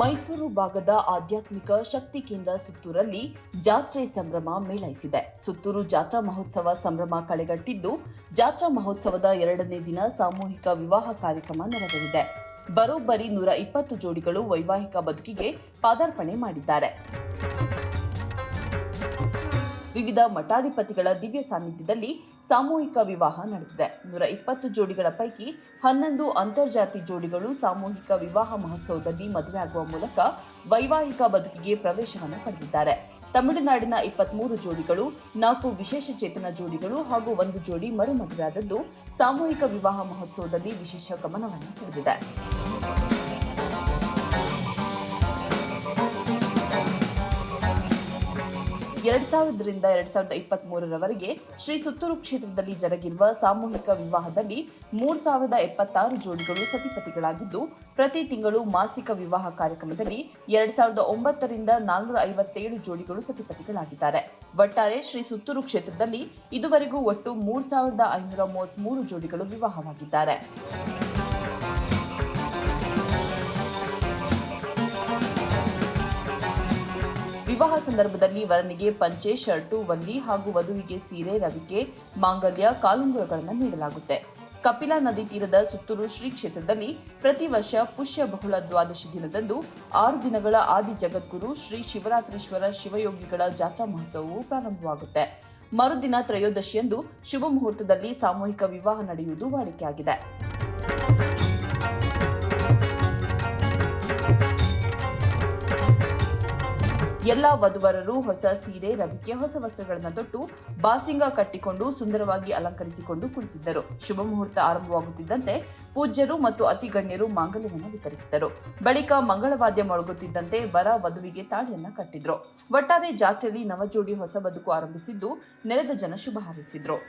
ಮೈಸೂರು ಭಾಗದ ಆಧ್ಯಾತ್ಮಿಕ ಶಕ್ತಿ ಕೇಂದ್ರ ಸುತ್ತೂರಲ್ಲಿ ಜಾತ್ರೆ ಸಂಭ್ರಮ ಮೇಳೈಸಿದೆ. ಸುತ್ತೂರು ಜಾತ್ರಾ ಮಹೋತ್ಸವ ಸಂಭ್ರಮ ಕಳೆಗಟ್ಟಿದ್ದು, ಜಾತ್ರಾ ಮಹೋತ್ಸವದ 2ನೇ ದಿನ ಸಾಮೂಹಿಕ ವಿವಾಹ ಕಾರ್ಯಕ್ರಮ ನೆರವೇರಿದೆ. ಬರೋಬ್ಬರಿ 120 ಜೋಡಿಗಳು ವೈವಾಹಿಕ ಬದುಕಿಗೆ ಪಾದಾರ್ಪಣೆ ಮಾಡಿದ್ದಾರೆ. ವಿವಿಧ ಮಠಾಧಿಪತಿಗಳ ದಿವ್ಯ ಸಾನ್ನಿಧ್ಯದಲ್ಲಿ ಸಾಮೂಹಿಕ ವಿವಾಹ ನಡೆದಿದೆ. 120 ಜೋಡಿಗಳ ಪೈಕಿ 11 ಅಂತರ್ಜಾತಿ ಜೋಡಿಗಳು ಸಾಮೂಹಿಕ ವಿವಾಹ ಮಹೋತ್ಸವದಲ್ಲಿ ಮದುವೆಯಾಗುವ ಮೂಲಕ ವೈವಾಹಿಕ ಬದುಕಿಗೆ ಪ್ರವೇಶವನ್ನು ಪಡೆದಿದ್ದಾರೆ. ತಮಿಳುನಾಡಿನ 23 ಜೋಡಿಗಳು, 4 ವಿಶೇಷ ಚೇತನ ಜೋಡಿಗಳು ಹಾಗೂ 1 ಜೋಡಿ ಮರು ಮದುವೆಯಾದದ್ದು ಸಾಮೂಹಿಕ ವಿವಾಹ ಮಹೋತ್ಸವದಲ್ಲಿ ವಿಶೇಷ ಗಮನವನ್ನು ಸೆಳೆದಿದೆ. 2000ರಿಂದ 2023ರವರೆಗೆ ಶ್ರೀ ಸುತ್ತೂರು ಕ್ಷೇತ್ರದಲ್ಲಿ ಜರುಗಿರುವ ಸಾಮೂಹಿಕ ವಿವಾಹದಲ್ಲಿ 3076 ಜೋಡಿಗಳು ಸತಿಪತಿಗಳಾಗಿದ್ದು, ಪ್ರತಿ ತಿಂಗಳು ಮಾಸಿಕ ವಿವಾಹ ಕಾರ್ಯಕ್ರಮದಲ್ಲಿ 2009ರಿಂದ 457 ಜೋಡಿಗಳು ಸತಿಪತಿಗಳಾಗಿದ್ದಾರೆ. ಒಟ್ಟಾರೆ ಶ್ರೀ ಸುತ್ತೂರು ಕ್ಷೇತ್ರದಲ್ಲಿ ಇದುವರೆಗೂ ಒಟ್ಟು 3533 ಜೋಡಿಗಳು ವಿವಾಹವಾಗಿದ್ದಾರೆ. ವಿವಾಹ ಸಂದರ್ಭದಲ್ಲಿ ವರನಿಗೆ ಪಂಚೆ, ಶರ್ಟು, ವಲ್ಲಿ ಹಾಗೂ ವಧುವಿಗೆ ಸೀರೆ, ರವಿಕೆ, ಮಾಂಗಲ್ಯ, ಕಾಲುಂಗುರಗಳನ್ನು ನೀಡಲಾಗುತ್ತೆ. ಕಪಿಲಾ ನದಿ ತೀರದ ಸುತ್ತೂರು ಶ್ರೀ ಕ್ಷೇತ್ರದಲ್ಲಿ ಪ್ರತಿ ವರ್ಷ ಪುಷ್ಯ ಬಹುಳ ದ್ವಾದಶಿ ದಿನದಂದು 6 ದಿನಗಳ ಆದಿ ಜಗದ್ಗುರು ಶ್ರೀ ಶಿವರಾತ್ರೀಶ್ವರ ಶಿವಯೋಗಿಗಳ ಜಾತ್ರಾ ಮಹೋತ್ಸವವು ಪ್ರಾರಂಭವಾಗುತ್ತೆ. ಮರುದಿನ ತ್ರಯೋದಶಿಯಂದು ಶುಭ ಮುಹೂರ್ತದಲ್ಲಿ ಸಾಮೂಹಿಕ ವಿವಾಹ ನಡೆಯುವುದು ವಾಡಿಕೆಯಾಗಿದೆ. ಎಲ್ಲ ವಧುವರರು ಹೊಸ ಸೀರೆ, ರವಿಕೆ, ಹೊಸ ವಸ್ತ್ರಗಳನ್ನು ತೊಟ್ಟು ಬಾಸಿಂಗ ಕಟ್ಟಿಕೊಂಡು ಸುಂದರವಾಗಿ ಅಲಂಕರಿಸಿಕೊಂಡು ಕುಳಿತಿದ್ದರು. ಶುಭ ಮುಹೂರ್ತ ಆರಂಭವಾಗುತ್ತಿದ್ದಂತೆ ಪೂಜ್ಯರು ಮತ್ತು ಅತಿ ಗಣ್ಯರು ಮಾಂಗಲ್ಯವನ್ನು ವಿತರಿಸಿದರು. ಬಳಿಕ ಮಂಗಳವಾದ್ಯ ಮೊಳಗುತ್ತಿದ್ದಂತೆ ವರ ವಧುವಿಗೆ ತಾಳಿಯನ್ನ ಕಟ್ಟಿದ್ರು. ಒಟ್ಟಾರೆ ಜಾತ್ರೆಯಲ್ಲಿ ನವಜೋಡಿ ಹೊಸ ಬದುಕು ಆರಂಭಿಸಿದ್ದು, ನೆರೆದ ಜನ ಶುಭ ಹಾರೈಸಿದ್ರು.